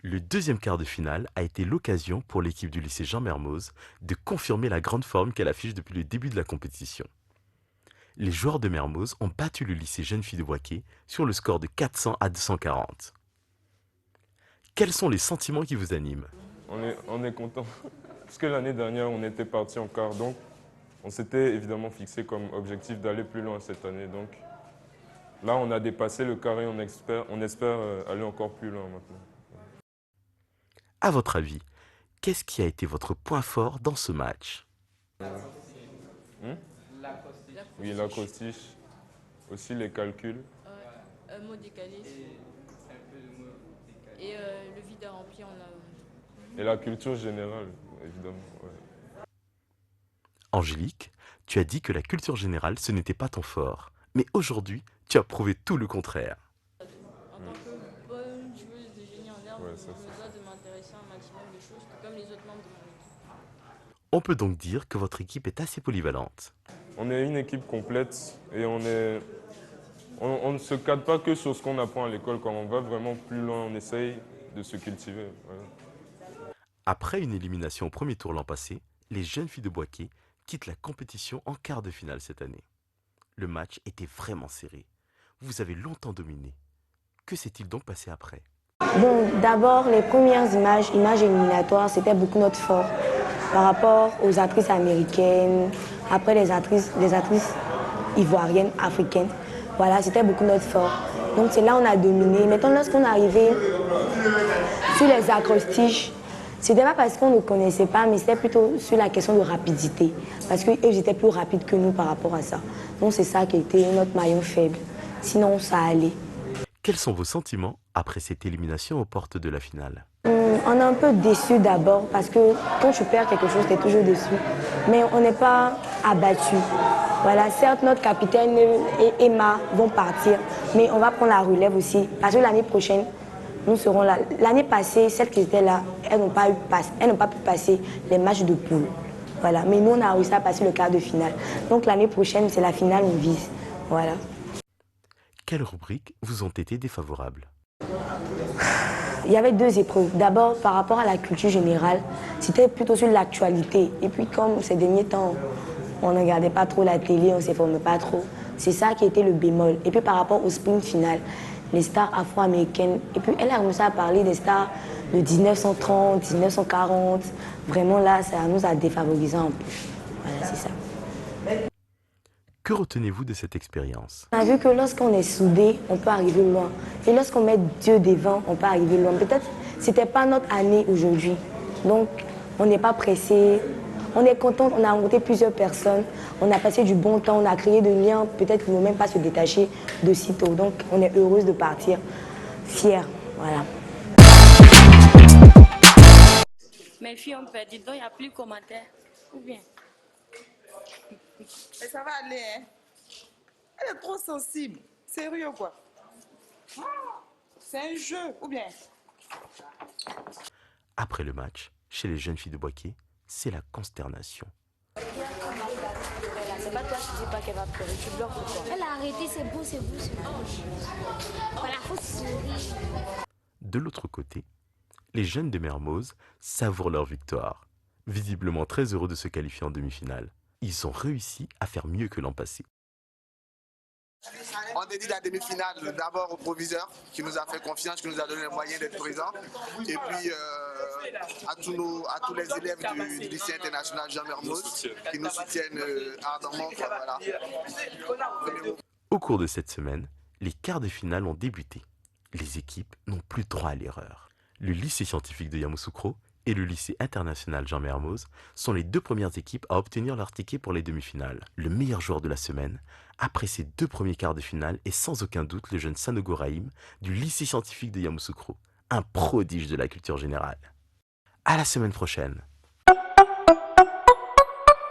Le deuxième quart de finale a été l'occasion pour l'équipe du lycée Jean Mermoz de confirmer la grande forme qu'elle affiche depuis le début de la compétition. Les joueurs de Mermoz ont battu le lycée Jeunes Filles de Boaké sur le score de 400 à 240. Quels sont les sentiments qui vous animent? On est content. Parce que l'année dernière, on était parti en quart. Donc, on s'était évidemment fixé comme objectif d'aller plus loin cette année. Donc, là, on a dépassé le carré. On espère aller encore plus loin maintenant. À votre avis, qu'est-ce qui a été votre point fort dans ce match? Oui, l'acrostiche, aussi les calculs. Un mot décalé. Et le vide à remplir, Et la culture générale, évidemment. Ouais. Angélique, tu as dit que la culture générale, ce n'était pas ton fort. Mais aujourd'hui, tu as prouvé tout le contraire. En tant que bonne joueuse de génie en herbe, Ouais, je me dois de m'intéresser à un maximum de choses, tout comme les autres membres de mon équipe. On peut donc dire que votre équipe est assez polyvalente. On est une équipe complète et on ne se cadre pas que sur ce qu'on apprend à l'école. Quand on va vraiment plus loin, on essaye de se cultiver. Voilà. Après une élimination au premier tour l'an passé, les Jeunes Filles de Boaké quittent la compétition en quart de finale cette année. Le match était vraiment serré. Vous avez longtemps dominé. Que s'est-il donc passé après? Bon, d'abord, les premières images éliminatoires, c'était beaucoup notre fort par rapport aux actrices américaines, après les actrices ivoiriennes, africaines. Voilà, c'était beaucoup notre fort. Donc c'est là où on a dominé. Maintenant, lorsqu'on est arrivé sur les acrostiches, c'était pas parce qu'on ne connaissait pas, mais c'était plutôt sur la question de rapidité. Parce qu'eux étaient plus rapides que nous par rapport à ça. Donc c'est ça qui était notre maillon faible. Sinon, ça allait. Quels sont vos sentiments après cette élimination aux portes de la finale? On est un peu déçu d'abord parce que quand tu perds quelque chose, tu es toujours déçu. Mais on n'est pas abattu. Voilà, certes, notre capitaine et Emma vont partir, mais on va prendre la relève aussi. Parce que l'année prochaine, nous serons là. L'année passée, celles qui étaient là, elles n'ont pas pu passer les matchs de poule. Voilà. Mais nous, on a réussi à passer le quart de finale. Donc l'année prochaine, c'est la finale, on vise. Voilà. Quelles rubriques vous ont été défavorables? Il y avait deux épreuves. D'abord, par rapport à la culture générale, c'était plutôt sur l'actualité. Et puis, comme ces derniers temps, on ne regardait pas trop la télé, on ne s'informait pas trop, c'est ça qui était le bémol. Et puis, par rapport au sprint final, les stars afro-américaines, et puis elle a commencé à parler des stars de 1930, 1940. Vraiment, là, ça nous a défavorisés un peu. Voilà, c'est ça. Que retenez-vous de cette expérience? On a vu que lorsqu'on est soudé, on peut arriver loin. Et lorsqu'on met Dieu devant, on peut arriver loin. Peut-être que ce n'était pas notre année aujourd'hui. Donc, on n'est pas pressé. On est content, on a rencontré plusieurs personnes. On a passé du bon temps, on a créé des liens. Peut-être qu'ils ne vont même pas se détacher de sitôt. Donc, on est heureuse de partir, fière. Voilà. Mes filles ont perdu, donc il n'y a plus de commentaires. Ou bien? Mais ça va aller, hein? Elle est trop sensible. Sérieux, quoi. C'est un jeu, ou bien? Après le match, chez les Jeunes Filles de Boaké, c'est la consternation. C'est pas toi qui dis pas qu'elle va pleurer, tu bloques ou quoi? Elle a arrêté, c'est beau, c'est beau, c'est beau. Voilà, faut sourire. De l'autre côté, les jeunes de Mermoz savourent leur victoire. Visiblement très heureux de se qualifier en demi-finale. Ils ont réussi à faire mieux que l'an passé. On dédie la demi-finale d'abord au proviseur qui nous a fait confiance, qui nous a donné les moyens d'être présents. Et puis à tous les élèves du lycée international Jean Mermoz qui nous soutiennent ardemment. Voilà. Au cours de cette semaine, les quarts de finale ont débuté. Les équipes n'ont plus droit à l'erreur. Le lycée scientifique de Yamoussoukro et le lycée international Jean Mermoz sont les deux premières équipes à obtenir leur ticket pour les demi-finales. Le meilleur joueur de la semaine, après ces deux premiers quarts de finale, est sans aucun doute le jeune Sanogo Rahim du lycée scientifique de Yamoussoukro, un prodige de la culture générale. À la semaine prochaine.